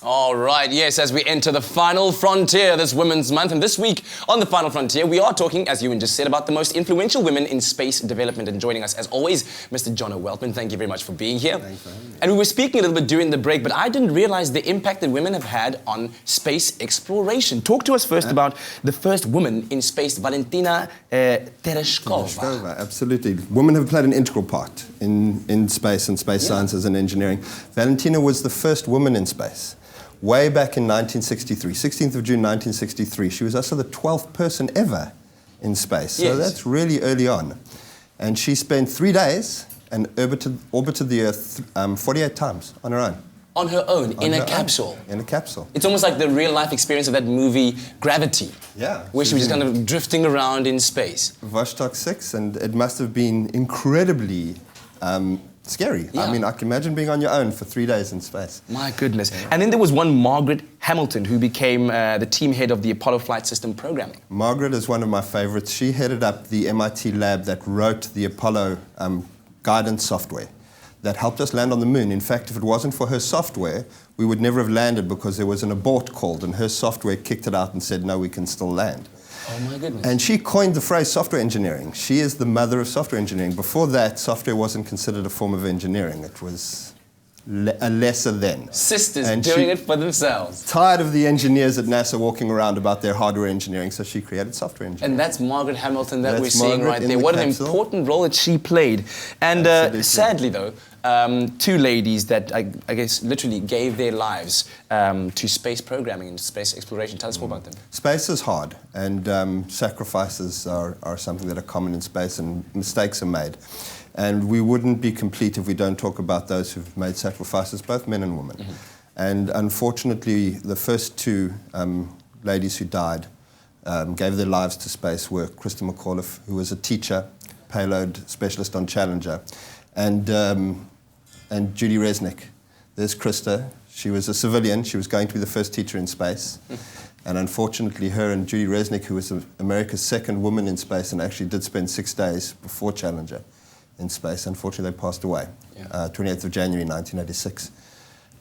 All right, yes, as we enter the final frontier this Women's Month. And this week on the final frontier, we are talking, as Ewan just said, about the most influential women in space development. And joining us, as always, Mr. Jono Weltman. Thank you very much for being here. Thanks for having me. And we were speaking a little bit during the break, but I didn't realize the impact that women have had on space exploration. Talk to us first about the first woman in space, Valentina Tereshkova. Absolutely. Women have played an integral part in space and space sciences and engineering. Valentina was the first woman in space. Way back in 1963, 16th of June 1963, she was also the 12th person ever in space. So that's really early on. And she spent 3 days and orbited the Earth 48 times on her own. On her own, in a capsule? In a capsule. It's almost like the real-life experience of that movie, Gravity. Yeah. Where she was just kind of drifting around in space. Vostok 6, and it must have been incredibly scary. Yeah. I mean, I can imagine being on your own for 3 days in space. My goodness. And then there was one Margaret Hamilton who became the team head of the Apollo Flight System programming. Margaret is one of my favorites. She headed up the MIT lab that wrote the Apollo guidance software that helped us land on the moon. In fact, if it wasn't for her software, we would never have landed because there was an abort called and her software kicked it out and said, no, we can still land. Oh my goodness. And she coined the phrase software engineering. She is the mother of software engineering. Before that, software wasn't considered a form of engineering. It was a lesser then. Sisters and doing it for themselves. Tired of the engineers at NASA walking around about their hardware engineering, so she created software engineering. And that's Margaret Hamilton that we're seeing right there. What an important role that she played. And sadly, though, 2 ladies that I guess literally gave their lives to space programming and space exploration. Tell us more about them. Space is hard, and sacrifices are something that are common in space, and mistakes are made. And we wouldn't be complete if we don't talk about those who've made sacrifices, both men and women. And unfortunately, the first 2 ladies who died gave their lives to space were Christa McAuliffe, who was a teacher, payload specialist on Challenger, and Judy Resnick. There's Christa. She was a civilian. She was going to be the first teacher in space. And unfortunately, her and Judy Resnick, who was America's second woman in space and actually did spend 6 days before Challenger in space, unfortunately they passed away, 28th of January 1986.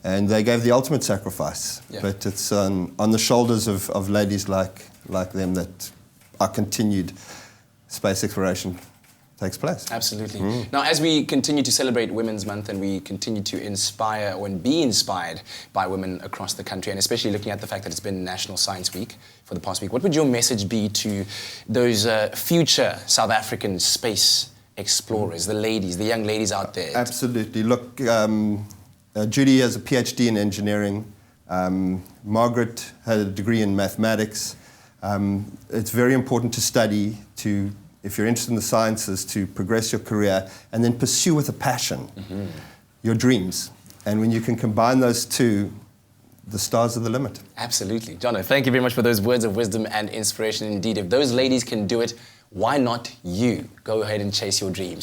And they gave the ultimate sacrifice. But it's on the shoulders of ladies like them that our continued space exploration takes place. Absolutely. Now, as we continue to celebrate Women's Month and we continue to inspire and be inspired by women across the country, and especially looking at the fact that it's been National Science Week for the past week, what would your message be to those future South African space explorers, the ladies, the young ladies out there? Absolutely. Look, Judy has a PhD in engineering. Margaret had a degree in mathematics. It's very important to study, if you're interested in the sciences, to progress your career and then pursue with a passion your dreams. And when you can combine those 2, the stars are the limit. Absolutely. Jono, thank you very much for those words of wisdom and inspiration indeed. If those ladies can do it, why not you? Go ahead and chase your dreams.